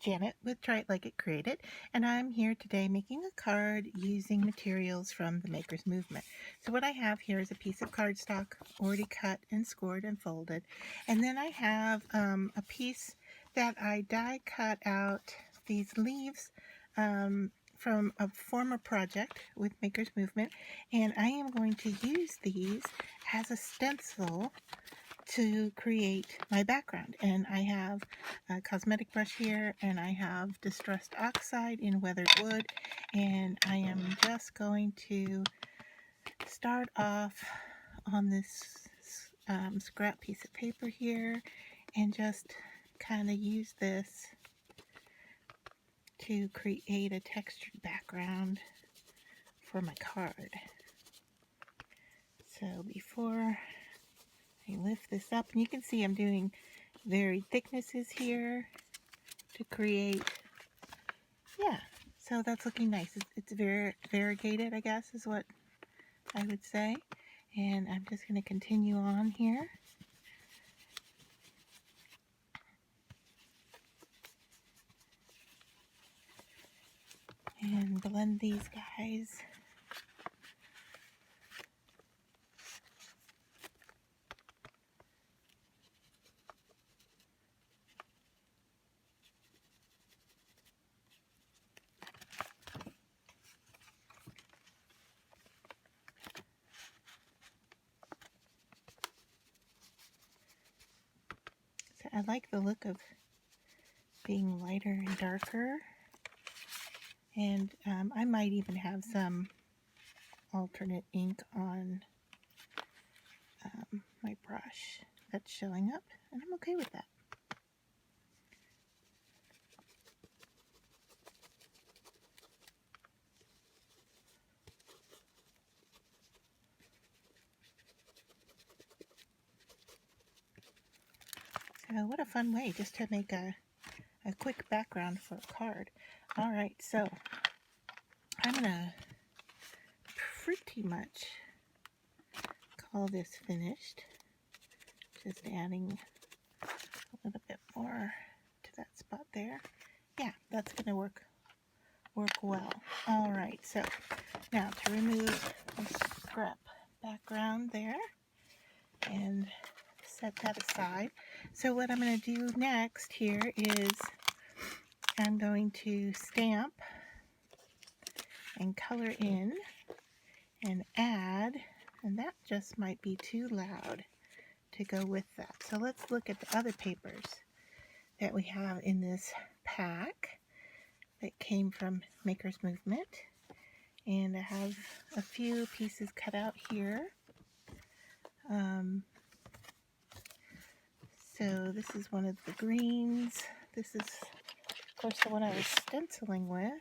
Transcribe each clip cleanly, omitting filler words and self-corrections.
Janet with Try It Like It Created, and I'm here today making a card using materials from the Maker's Movement. So what I have here is a piece of cardstock already cut and scored and folded, and then I have a piece that I die cut out these leaves from a former project with Maker's Movement, and I am going to use these as a stencil to create my background. And I have a cosmetic brush here, and I have distressed oxide in weathered wood, and I am just going to start off on this scrap piece of paper here and just kind of use this to create a textured background for my card. So before I lift this up, and you can see I'm doing varied thicknesses here to create, yeah, so that's looking nice. It's very variegated, I guess is what I would say. And I'm just going to continue on here. And blend these guys. So I like the look of being lighter and darker. And I might even have some alternate ink on my brush that's showing up, and I'm okay with that. So what a fun way just to make a quick background for a card. Alright, so I'm going to pretty much call this finished. Just adding a little bit more to that spot there. Yeah, that's going to work well. Alright, so now to remove the scrap background there and set that aside. So what I'm going to do next here is I'm going to stamp and color in and add, and that just might be too loud to go with that. So let's look at the other papers that we have in this pack that came from Maker's Movement. And I have a few pieces cut out here. So this is one of the greens. This is, of course, the one I was stenciling with.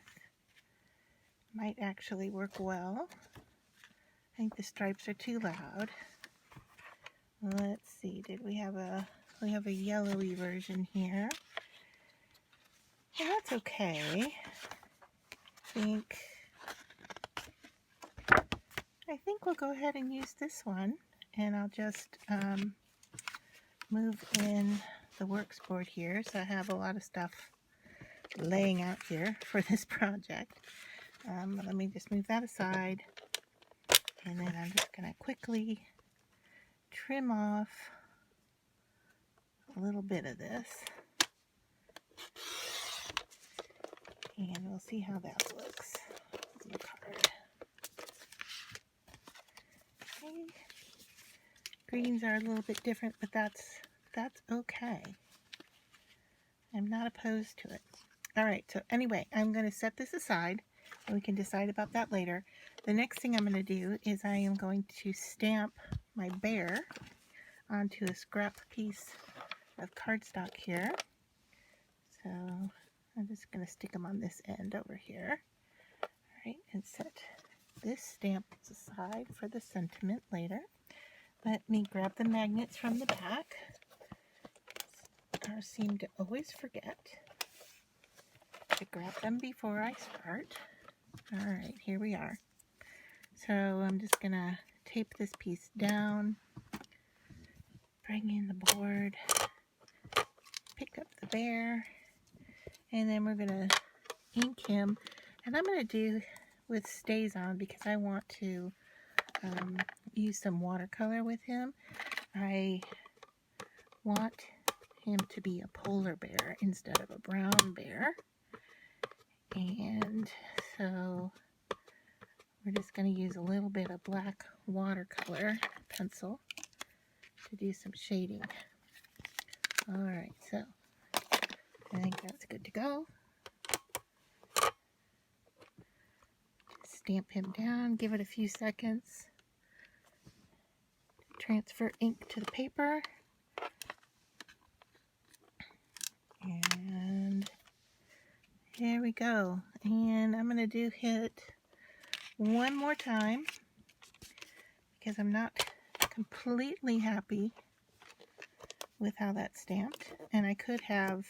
Might actually work well. I think the stripes are too loud. Let's see, we have a yellowy version here. Well, that's okay. I think we'll go ahead and use this one, and I'll just move in the works board here. So I have a lot of stuff laying out here for this project. Let me just move that aside, and then I'm just going to quickly trim off a little bit of this, and we'll see how that looks on the card. Okay. Greens are a little bit different, but that's okay. I'm not opposed to it. Alright, so anyway, I'm going to set this aside, and we can decide about that later. The next thing I'm going to do is I am going to stamp my bear onto a scrap piece of cardstock here. So I'm just going to stick them on this end over here. Alright, and set this stamp aside for the sentiment later. Let me grab the magnets from the back. I seem to always forget to grab them before I start. Alright, here we are. So I'm just going to tape this piece down, bring in the board, pick up the bear, And then we're going to ink him. And I'm going to do with StazOn because I want to use some watercolor with him. I want him to be a polar bear instead of a brown bear. And so we're just going to use a little bit of black watercolor pencil to do some shading. Alright, so I think that's good to go. Stamp him down, give it a few seconds. Transfer ink to the paper. And there we go. And I'm going to do it one more time because I'm not completely happy with how that's stamped. And I could have,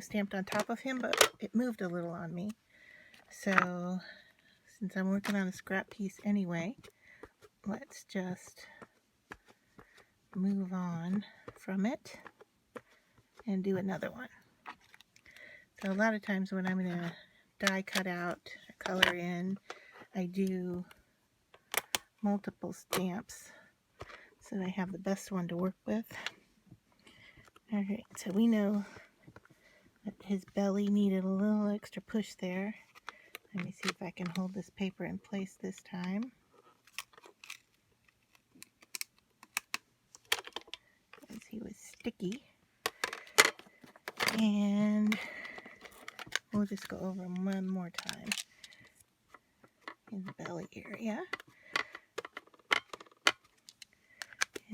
stamped on top of him, but it moved a little on me. So since I'm working on a scrap piece anyway, let's just move on from it and do another one. So a lot of times when I'm going to die cut out, color in, I do multiple stamps so that I have the best one to work with. Alright, so we know that his belly needed a little extra push there. Let me see if I can hold this paper in place this time. Because he was sticky. And we'll just go over him one more time in the belly area.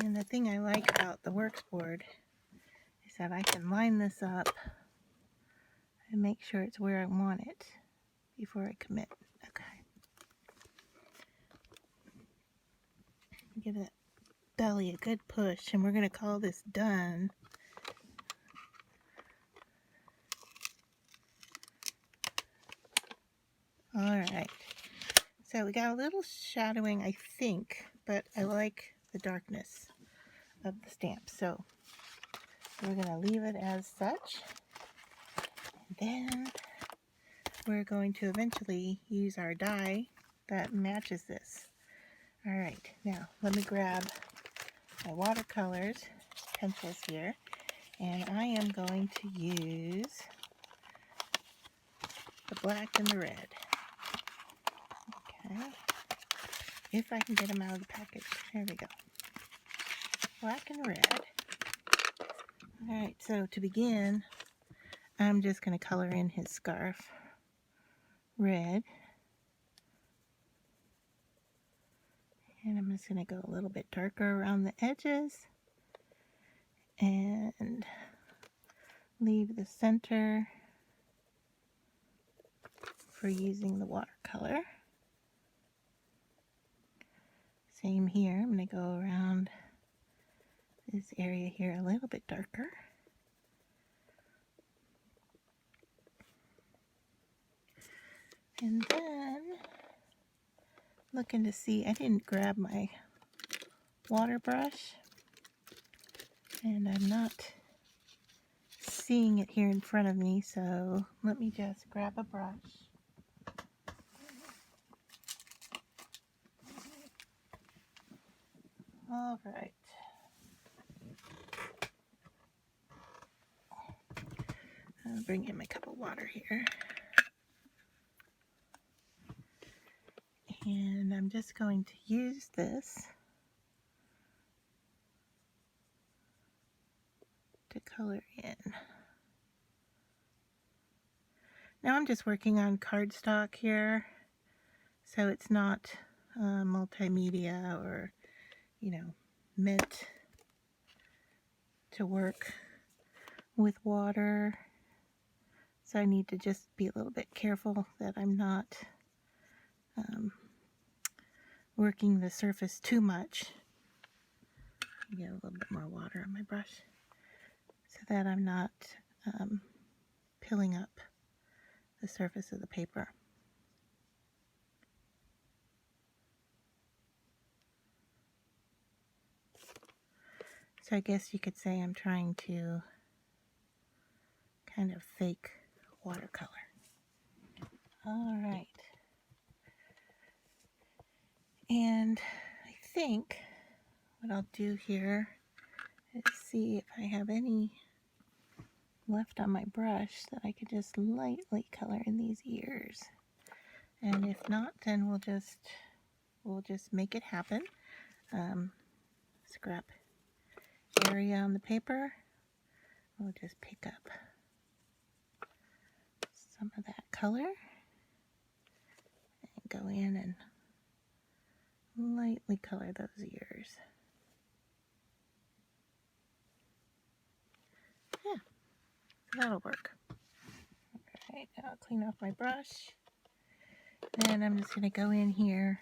And the thing I like about the works board is that I can line this up and make sure it's where I want it before I commit. Okay. Give that belly a good push, and we're going to call this done. Alright. So we got a little shadowing, I think, but I like the darkness of the stamp. So we're going to leave it as such. And then we're going to eventually use our die that matches this. Alright, now let me grab my watercolors, pencils here, and I am going to use the black and the red. Okay, if I can get them out of the package. There we go. Black and red. Alright, so to begin, I'm just going to color in his scarf red. And I'm just going to go a little bit darker around the edges and leave the center for using the watercolor. Same here. I'm going to go around this area here a little bit darker. And then looking to see, I didn't grab my water brush, and I'm not seeing it here in front of me, so let me just grab a brush. All right. I'll bring in my cup of water here. And I'm just going to use this to color in. Now I'm just working on cardstock here, so it's not multimedia or, meant to work with water. So I need to just be a little bit careful that I'm not working the surface too much. Get a little bit more water on my brush so that I'm not pilling up the surface of the paper. So I guess you could say I'm trying to kind of fake watercolor. All right. And I think what I'll do here is see if I have any left on my brush that I could just lightly color in these ears. And if not, then we'll just make it happen. Scrap area on the paper. We'll just pick up some of that color and go in and lightly color those ears. Yeah, that'll work. Alright, now I'll clean off my brush. And I'm just going to go in here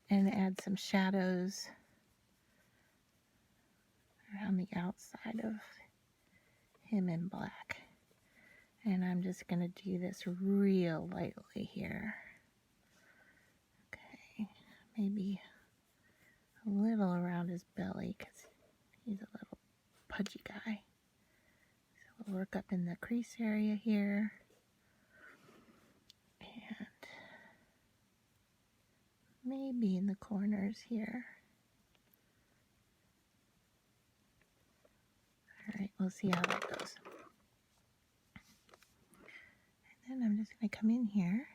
and add some shadows around the outside of him in black. And I'm just going to do this real lightly here. Okay, maybe a little around his belly because he's a little pudgy guy. So we'll work up in the crease area here. And maybe in the corners here. Alright, we'll see how that goes. And then I'm just going to come in here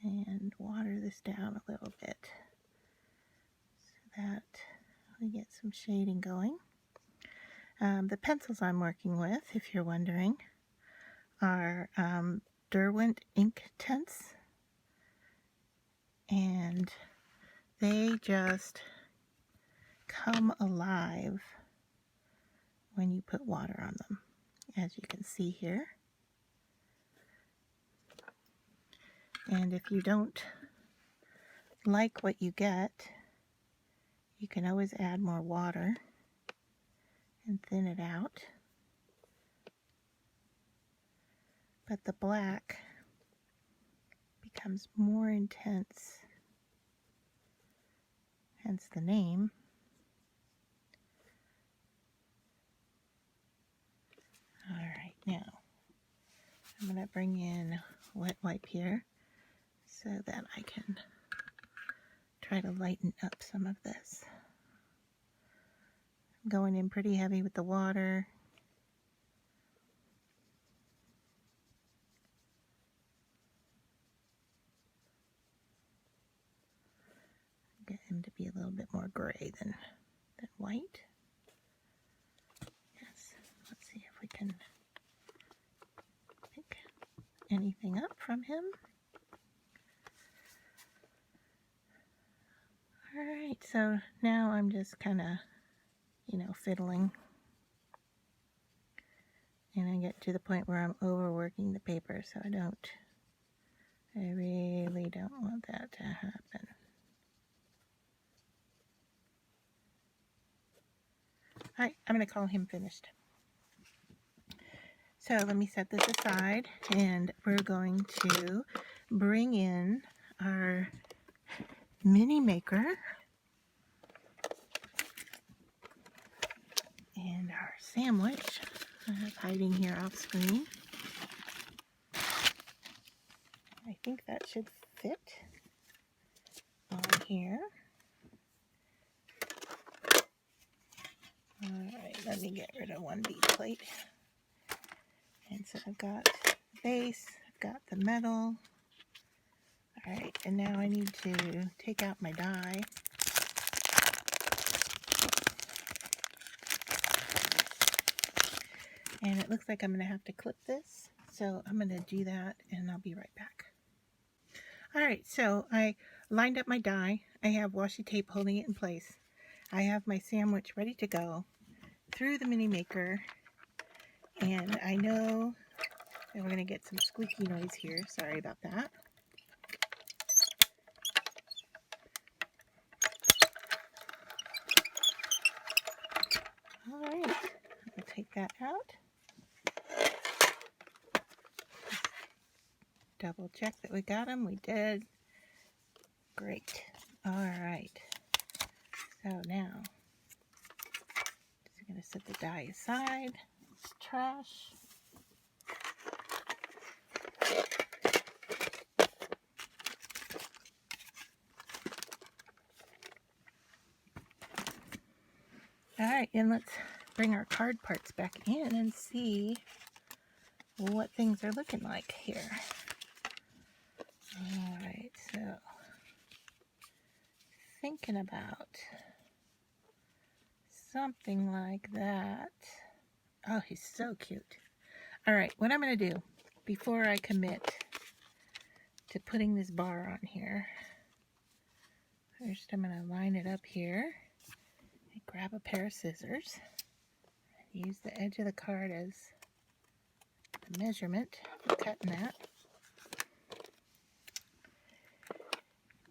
and water this down a little bit so that we get some shading going. The pencils I'm working with, if you're wondering, are Derwent Inktense, and they just come alive when you put water on them, as you can see here. And if you don't like what you get, you can always add more water and thin it out. But the black becomes more intense, hence the name. Alright, now I'm going to bring in wet wipe here so that I can try to lighten up some of this. I'm going in pretty heavy with the water. Get him to be a little bit more gray than white. Yes, let's see if we can pick anything up from him. Alright, so now I'm just kind of, fiddling. And I get to the point where I'm overworking the paper, so I really don't want that to happen. Alright, I'm going to call him finished. So let me set this aside, and we're going to bring in our mini maker and our sandwich hiding here off screen. I think that should fit on here. Alright, let me get rid of one bead plate. And so I've got the base, I've got the metal. Alright, and now I need to take out my die. And it looks like I'm going to have to clip this. So I'm going to do that and I'll be right back. Alright, so I lined up my die. I have washi tape holding it in place. I have my sandwich ready to go through the mini maker. And I know that we're going to get some squeaky noise here. Sorry about that. Alright, I'll take that out. Double check that we got them. We did. Great. Alright. So now, just I'm going to set the die aside. It's trash. Alright, and let's bring our card parts back in and see what things are looking like here. Alright, so thinking about something like that. Oh, he's so cute. Alright, what I'm going to do before I commit to putting this bar on here, first I'm going to line it up here and grab a pair of scissors. Use the edge of the card as the measurement for cutting that.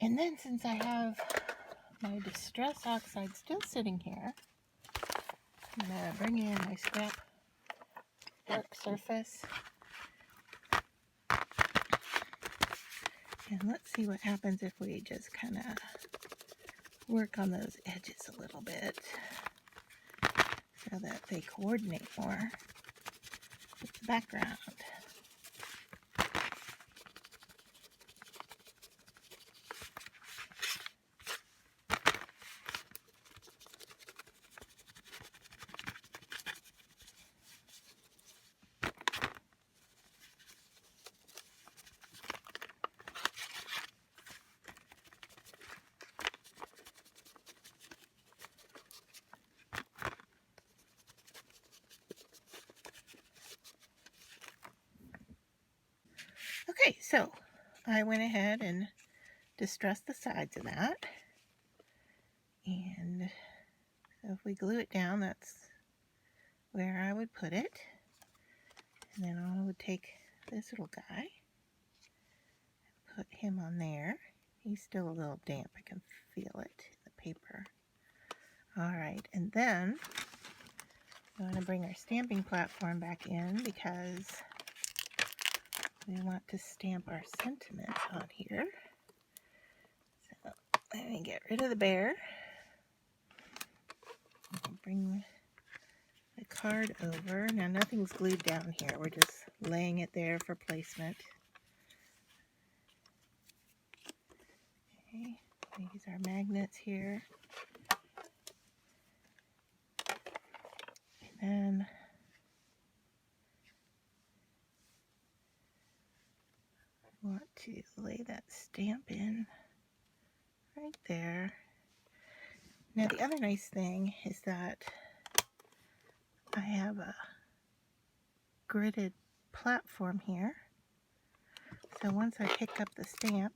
And then since I have my distress oxide still sitting here, I'm going to bring in my scrap work surface. And let's see what happens if we just kind of work on those edges a little bit so that they coordinate more with the background. Okay, so I went ahead and distressed the sides of that. And so if we glue it down, that's where I would put it. And then I would take this little guy, put him on there. He's still a little damp. I can feel it in the paper. Alright, and then I'm going to bring our stamping platform back in because we want to stamp our sentiments on here. So let me get rid of the bear. Bring the card over. Now nothing's glued down here. We're just laying it there for placement. Okay, use our magnets here. And then I want to lay that stamp in right there. Now the other nice thing is that I have a gridded platform here. So once I pick up the stamp,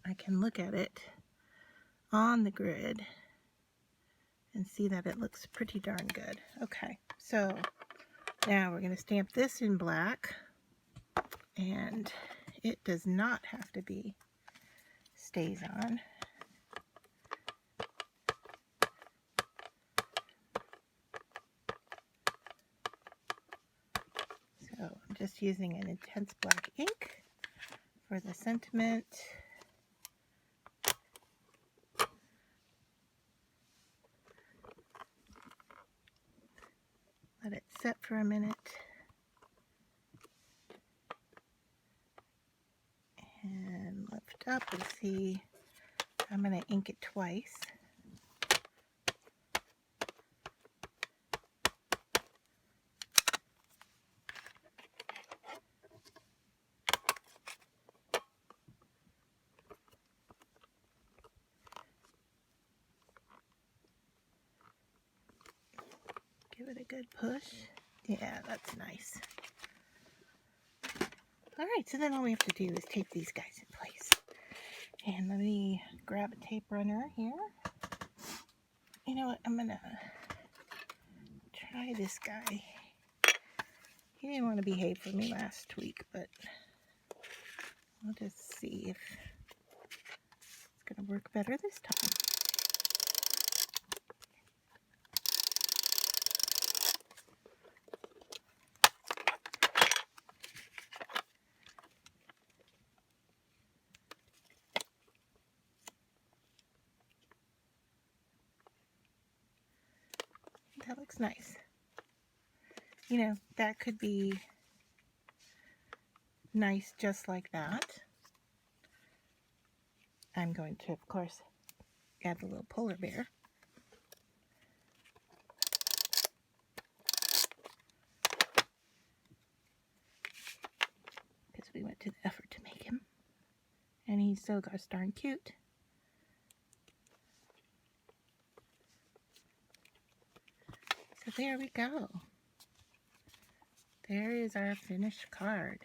I can look at it on the grid and see that it looks pretty darn good. Okay, so now we're going to stamp this in black, and it does not have to be StazOn. So I'm just using an intense black ink for the sentiment. Let it set for a minute. And lift up and see. I'm going to ink it twice. Give it a good push. Yeah, that's nice. Alright, so then all we have to do is tape these guys in place. And let me grab a tape runner here. You know what, I'm going to try this guy. He didn't want to behave for me last week, but I'll just see if it's going to work better this time. That looks nice. You know, that could be nice just like that. I'm going to, of course, add the little polar bear. Because we went to the effort to make him. And he's so gosh darn cute. So there we go. There is our finished card.